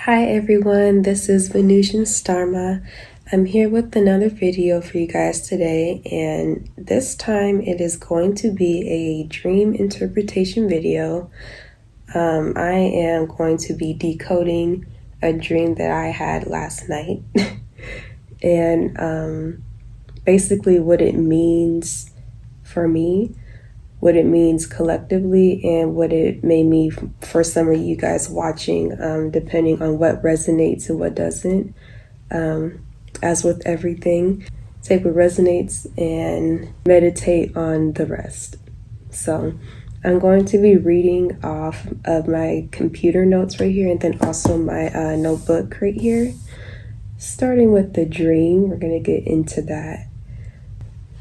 Hi everyone, this is Venusian StarMa. I'm here with another video for you guys today, and this time it is going to be a dream interpretation video. I am going to be decoding a dream that I had last night and basically what it means for me, what it means collectively, and what it may mean for some of you guys watching, depending on what resonates and what doesn't. As with everything, take what resonates and meditate on the rest. So I'm going to be reading off of my computer notes right here, and then also my notebook right here. Starting with the dream, we're going to get into that.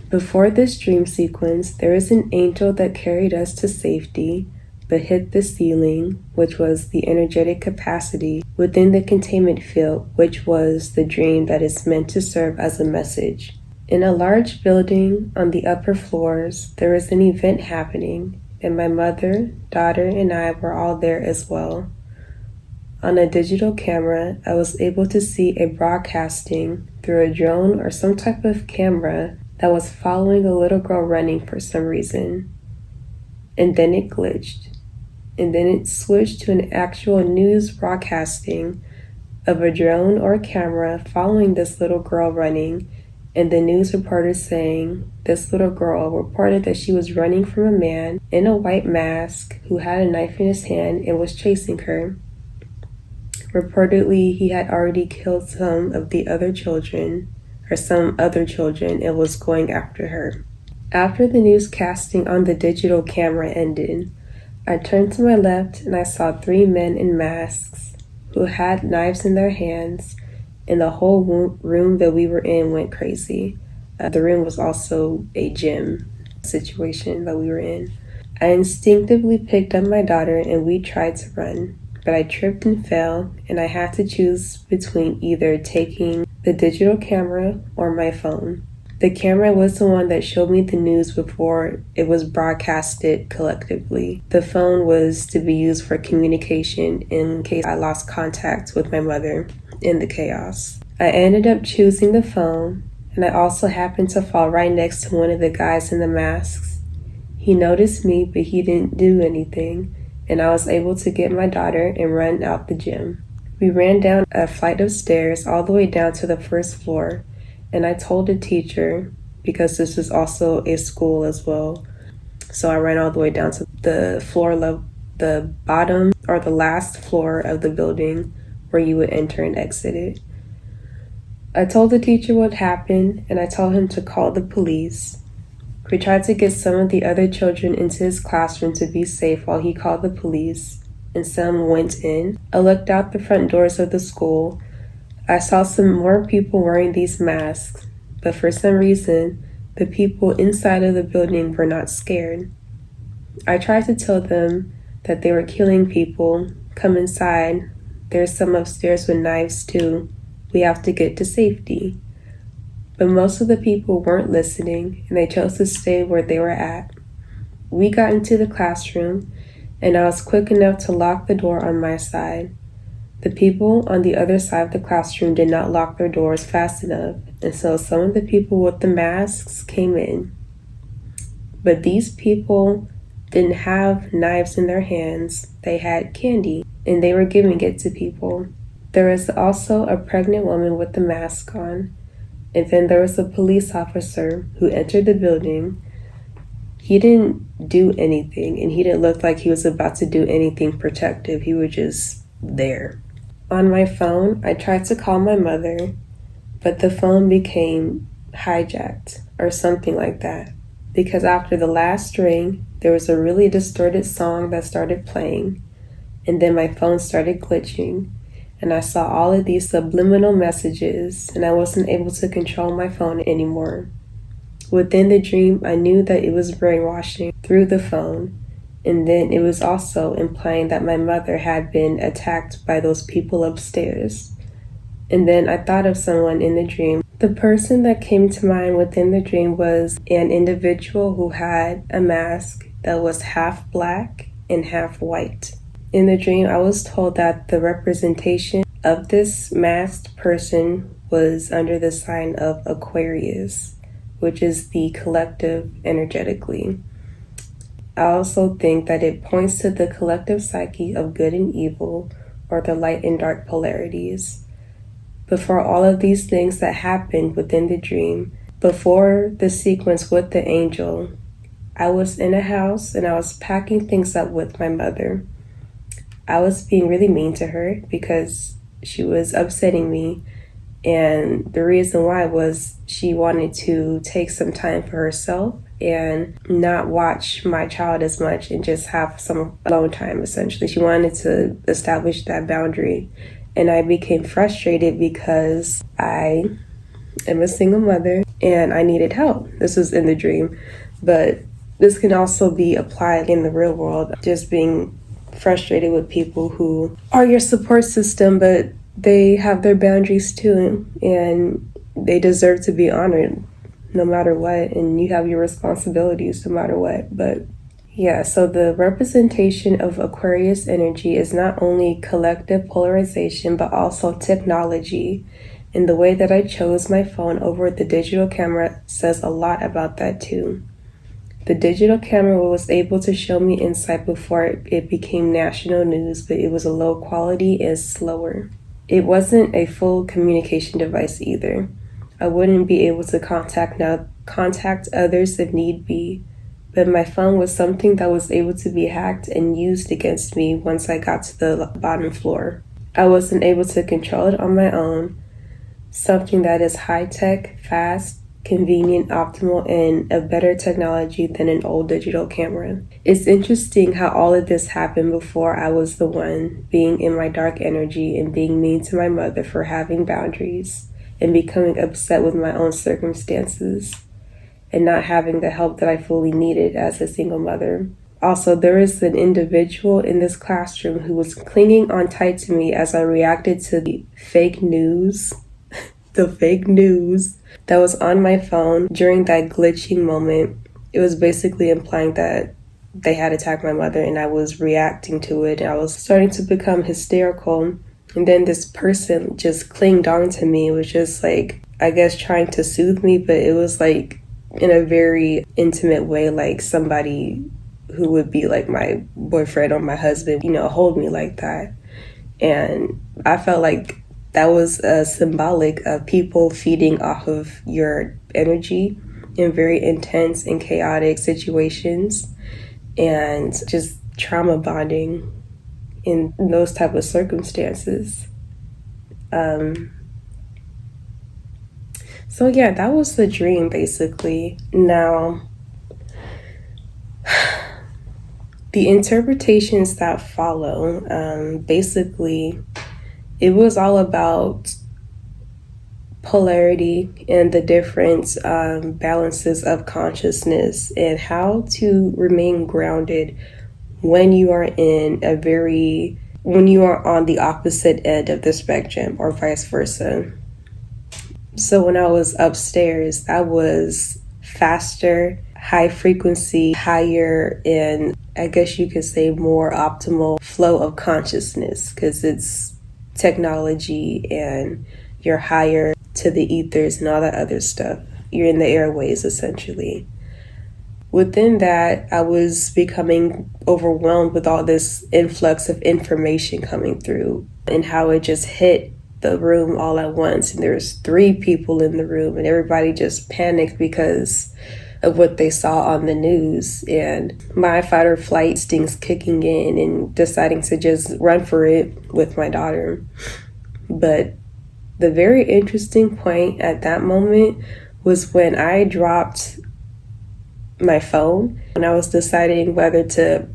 Before this dream sequence, there is an angel that carried us to safety, but hit the ceiling, which was the energetic capacity within the containment field, which was the dream that is meant to serve as a message. In a large building on the upper floors, there was an event happening, and my mother, daughter, and I were all there as well. On a digital camera, I was able to see a broadcasting through a drone or some type of camera that was following a little girl running for some reason. And then it glitched. And then it switched to an actual news broadcasting of a drone or a camera following this little girl running, and the news reporter saying this little girl reported that she was running from a man in a white mask who had a knife in his hand and was chasing her. Reportedly, he had already killed some other children and was going after her. After the newscasting on the digital camera ended, I turned to my left and I saw 3 men in masks who had knives in their hands, and the whole room that we were in went crazy. The room was also a gym situation that we were in. I instinctively picked up my daughter and we tried to run, but I tripped and fell, and I had to choose between either taking the digital camera or my phone. The camera was the one that showed me the news before it was broadcasted collectively. The phone was to be used for communication in case I lost contact with my mother in the chaos. I ended up choosing the phone, and I also happened to fall right next to one of the guys in the masks. He noticed me, but he didn't do anything, and I was able to get my daughter and run out the gym. We ran down a flight of stairs all the way down to the first floor, and I told the teacher, because this is also a school as well, so I ran all the way down to the floor level, the bottom or the last floor of the building where you would enter and exit it. I told the teacher what happened, and I told him to call the police. We tried to get some of the other children into his classroom to be safe while he called the police, and some went in. I looked out the front doors of the school. I saw some more people wearing these masks, but for some reason, the people inside of the building were not scared. I tried to tell them that they were killing people. Come inside. There's some upstairs with knives too. We have to get to safety. But most of the people weren't listening, and they chose to stay where they were at. We got into the classroom, and I was quick enough to lock the door on my side. The people on the other side of the classroom did not lock their doors fast enough, and so some of the people with the masks came in. But these people didn't have knives in their hands. They had candy, and they were giving it to people. There was also a pregnant woman with the mask on, and then there was a police officer who entered the building. He didn't do anything, and he didn't look like he was about to do anything protective. He was just there. On my phone, I tried to call my mother, but the phone became hijacked or something like that, because after the last ring, there was a really distorted song that started playing, and then my phone started glitching, and I saw all of these subliminal messages, and I wasn't able to control my phone anymore. Within the dream, I knew that it was brainwashing through the phone, and then it was also implying that my mother had been attacked by those people upstairs. And then I thought of someone in the dream. The person that came to mind within the dream was an individual who had a mask that was half black and half white. In the dream, I was told that the representation of this masked person was under the sign of Aquarius, which is the collective energetically. I also think that it points to the collective psyche of good and evil, or the light and dark polarities. Before all of these things that happened within the dream, before the sequence with the angel, I was in a house and I was packing things up with my mother. I was being really mean to her because she was upsetting me, and the reason why was she wanted to take some time for herself and not watch my child as much and just have some alone time, essentially. She wanted to establish that boundary. And I became frustrated because I am a single mother and I needed help. This was in the dream, but this can also be applied in the real world. Just being frustrated with people who are your support system, but they have their boundaries too, and they deserve to be honored no matter what, and you have your responsibilities no matter what. But yeah, so the representation of Aquarius energy is not only collective polarization, but also technology. And the way that I chose my phone over the digital camera says a lot about that too. The digital camera was able to show me insight before it became national news, but it was a low quality and slower. It wasn't a full communication device either. I wouldn't be able to contact others if need be. But my phone was something that was able to be hacked and used against me once I got to the bottom floor. I wasn't able to control it on my own, something that is high-tech, fast, convenient, optimal, and a better technology than an old digital camera. It's interesting how all of this happened before I was the one being in my dark energy and being mean to my mother for having boundaries and becoming upset with my own circumstances and not having the help that I fully needed as a single mother. Also, there is an individual in this classroom who was clinging on tight to me as I reacted to the fake news that was on my phone during that glitching moment. It was basically implying that they had attacked my mother and I was reacting to it, and I was starting to become hysterical. And then this person just clinged on to me. It was just like, I guess, trying to soothe me, but it was like in a very intimate way, like somebody who would be like my boyfriend or my husband, hold me like that. And I felt like that was symbolic of people feeding off of your energy in very intense and chaotic situations, and just trauma bonding in those type of circumstances. So yeah, that was the dream basically. Now, the interpretations that follow, basically, it was all about polarity and the different balances of consciousness and how to remain grounded when you are when you are on the opposite end of the spectrum, or vice versa. So when I was upstairs, that was faster, high frequency, higher, and I guess you could say more optimal flow of consciousness, because it's technology and you're higher to the ethers and all that other stuff. You're in the airways, essentially. Within that, I was becoming overwhelmed with all this influx of information coming through and how it just hit the room all at once. And there's 3 people in the room and everybody just panicked because of what they saw on the news, and my fight or flight instincts kicking in and deciding to just run for it with my daughter. But the very interesting point at that moment was when I dropped my phone, and I was deciding whether to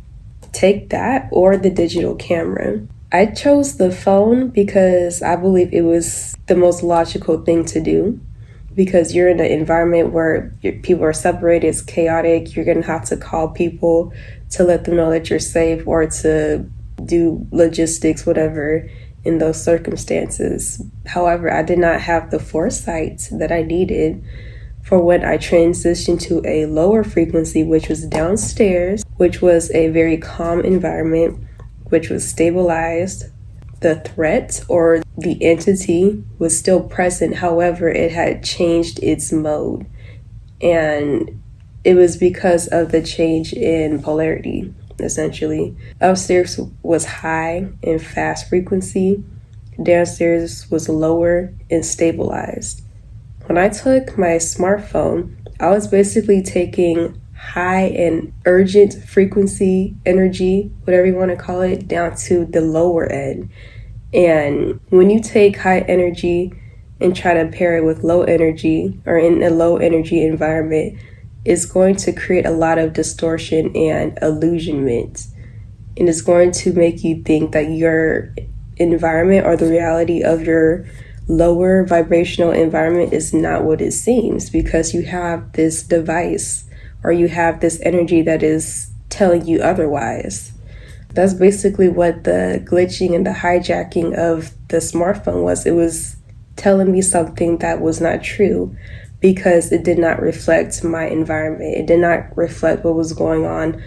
take that or the digital camera. I chose the phone because I believe it was the most logical thing to do, because you're in an environment where people are separated, it's chaotic. You're going to have to call people to let them know that you're safe, or to do logistics, whatever, in those circumstances. However, I did not have the foresight that I needed for when I transitioned to a lower frequency, which was downstairs, which was a very calm environment, which was stabilized. the threat or the entity was still present. However, it had changed its mode. And it was because of the change in polarity, essentially. Upstairs was high and fast frequency. Downstairs was lower and stabilized. When I took my smartphone, I was basically taking high and urgent frequency energy, whatever you want to call it, down to the lower end. And when you take high energy and try to pair it with low energy or in a low energy environment, it's going to create a lot of distortion and illusionment. And it's going to make you think that your environment or the reality of your lower vibrational environment is not what it seems, because you have this device or you have this energy that is telling you otherwise. That's basically what the glitching and the hijacking of the smartphone was. It was telling me something that was not true because it did not reflect my environment. It did not reflect what was going on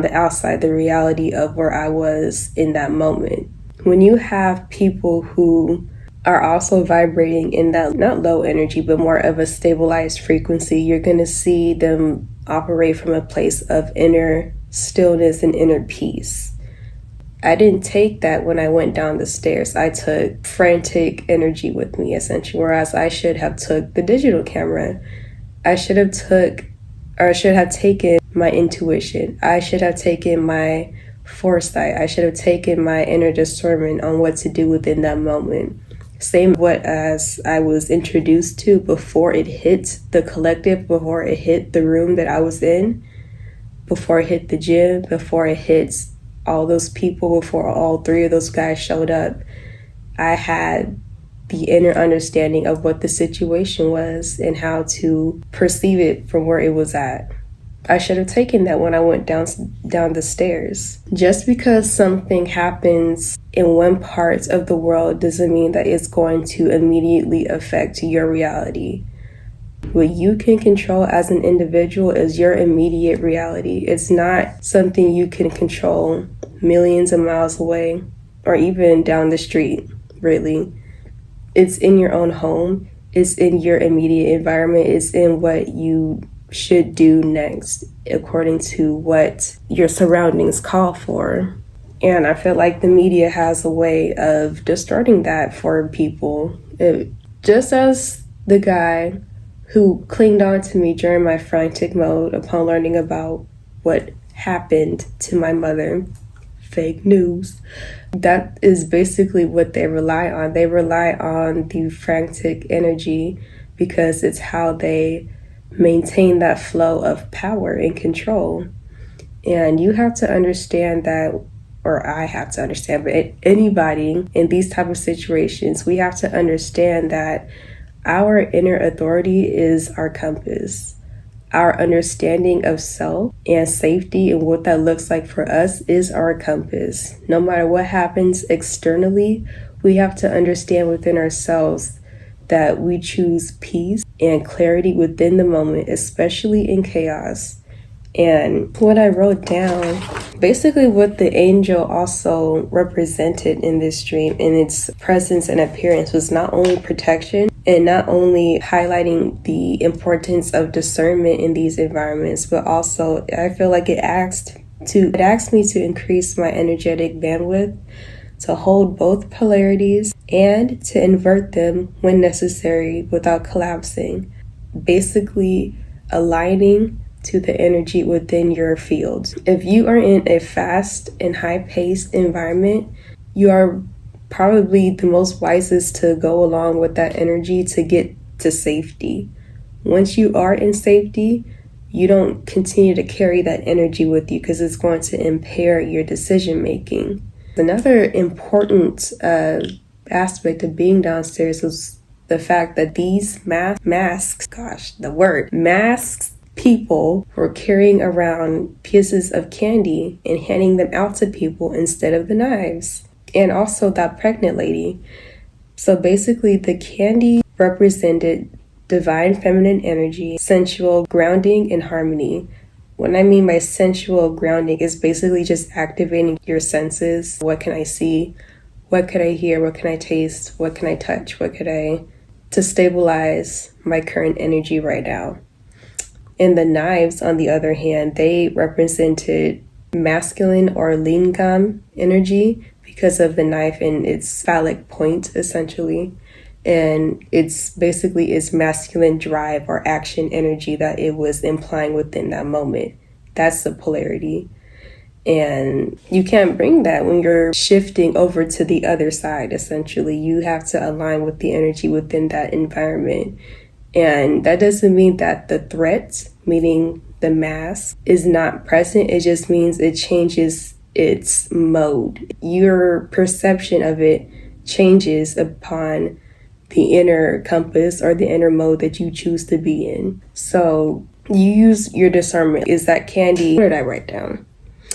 the outside, the reality of where I was in that moment. When you have people who are also vibrating in that, not low energy, but more of a stabilized frequency, you're going to see them operate from a place of inner stillness and inner peace. I didn't take that when I went down the stairs. I took frantic energy with me, essentially, whereas I should have took the digital camera. I should have taken my intuition. I should have taken my foresight. I should have taken my inner discernment on what to do within that moment. Same what as I was introduced to before it hit the collective, before it hit the room that I was in, before it hit the gym, before it hit all those people, before all three of those guys showed up. I had the inner understanding of what the situation was and how to perceive it from where it was at. I should have taken that when I went down the stairs. Just because something happens in one part of the world doesn't mean that it's going to immediately affect your reality. What you can control as an individual is your immediate reality. It's not something you can control millions of miles away or even down the street, really. It's in your own home. It's in your immediate environment. It's in what you should do next according to what your surroundings call for. And I feel like the media has a way of distorting that for people. Just as the guy who clinged on to me during my frantic mode upon learning about what happened to my mother, fake news, that is basically what they rely on. They rely on the frantic energy because it's how they maintain that flow of power and control. And you have to understand that, or I have to understand, but anybody in these type of situations, we have to understand that our inner authority is our compass. Our understanding of self and safety and what that looks like for us is our compass. No matter what happens externally, we have to understand within ourselves that we choose peace and clarity within the moment, especially in chaos. And what I wrote down, basically what the angel also represented in this dream in its presence and appearance was not only protection and not only highlighting the importance of discernment in these environments, but also I feel like it asked me to increase my energetic bandwidth, to hold both polarities and to invert them when necessary without collapsing. Basically aligning to the energy within your field. If you are in a fast and high-paced environment, you are probably the most wisest to go along with that energy to get to safety. Once you are in safety, you don't continue to carry that energy with you because it's going to impair your decision making. Another important aspect of being downstairs was the fact that these masks people were carrying around pieces of candy and handing them out to people instead of the knives. And also that pregnant lady. So basically the candy represented divine feminine energy, sensual grounding, and harmony. What I mean by sensual grounding is basically just activating your senses. What can I see? what could I hear, what can I taste, what can I touch, to stabilize my current energy right now. And the knives, on the other hand, they represented masculine or lingam energy because of the knife and its phallic point, essentially. And it's basically its masculine drive or action energy that it was implying within that moment. That's the polarity. And you can't bring that when you're shifting over to the other side, essentially. You have to align with the energy within that environment. And that doesn't mean that the threat, meaning the mask, is not present. It just means it changes its mode. Your perception of it changes upon the inner compass or the inner mode that you choose to be in. So you use your discernment. Is that candy? What did I write down?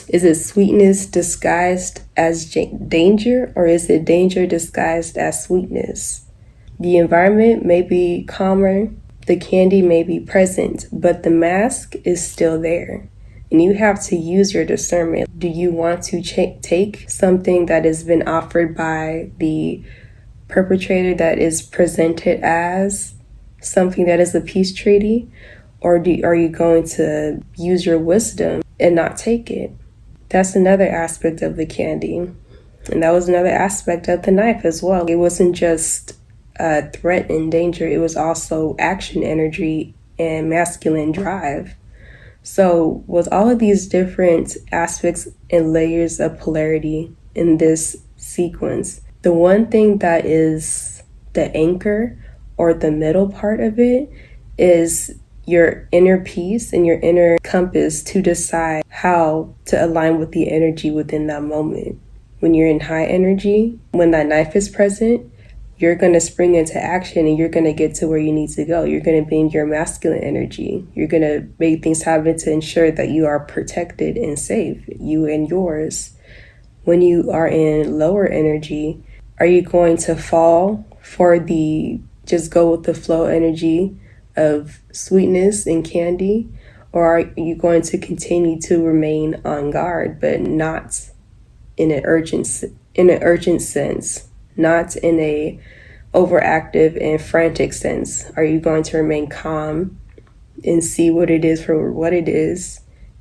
Is it sweetness disguised as danger, or is it danger disguised as sweetness? The environment may be calmer, the candy may be present, but the mask is still there. And you have to use your discernment. Do you want to take something that has been offered by the perpetrator that is presented as something that is a peace treaty? Or are you going to use your wisdom and not take it? That's another aspect of the candy. And that was another aspect of the knife as well. It wasn't just threat and danger, it was also action energy and masculine drive. So with all of these different aspects and layers of polarity in this sequence, the one thing that is the anchor or the middle part of it is your inner peace and your inner compass to decide how to align with the energy within that moment. When you're in high energy, when that knife is present, you're going to spring into action and you're going to get to where you need to go. You're going to be in your masculine energy. You're going to make things happen to ensure that you are protected and safe, you and yours. When you are in lower energy, are you going to fall for the just go with the flow energy of sweetness and candy? Or are you going to continue to remain on guard, but not in an urgent sense? Not in a overactive and frantic sense. Are you going to remain calm and see what it is for what it is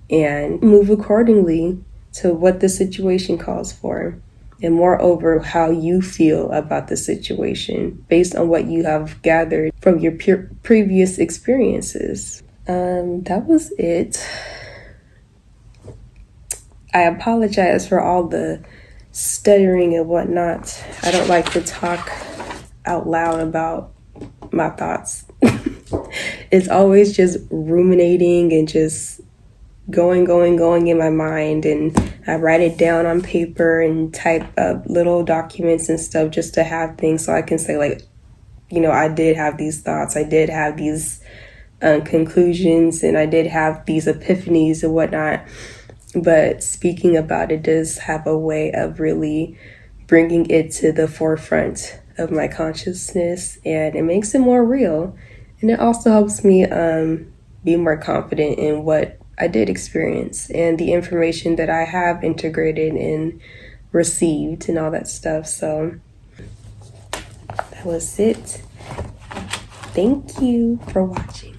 and move accordingly to what the situation calls for? And moreover, how you feel about the situation based on what you have gathered from your previous experiences. That was it. I apologize for all the stuttering and whatnot. I don't like to talk out loud about my thoughts. It's always just ruminating and just going in my mind, and I write it down on paper and type up little documents and stuff just to have things so I can say, like, you know, I did have these thoughts, I did have these conclusions, and I did have these epiphanies and whatnot. But speaking about it does have a way of really bringing it to the forefront of my consciousness, and it makes it more real. And it also helps me be more confident in what I did experience and the information that I have integrated and received and all that stuff. So that was it. Thank you for watching.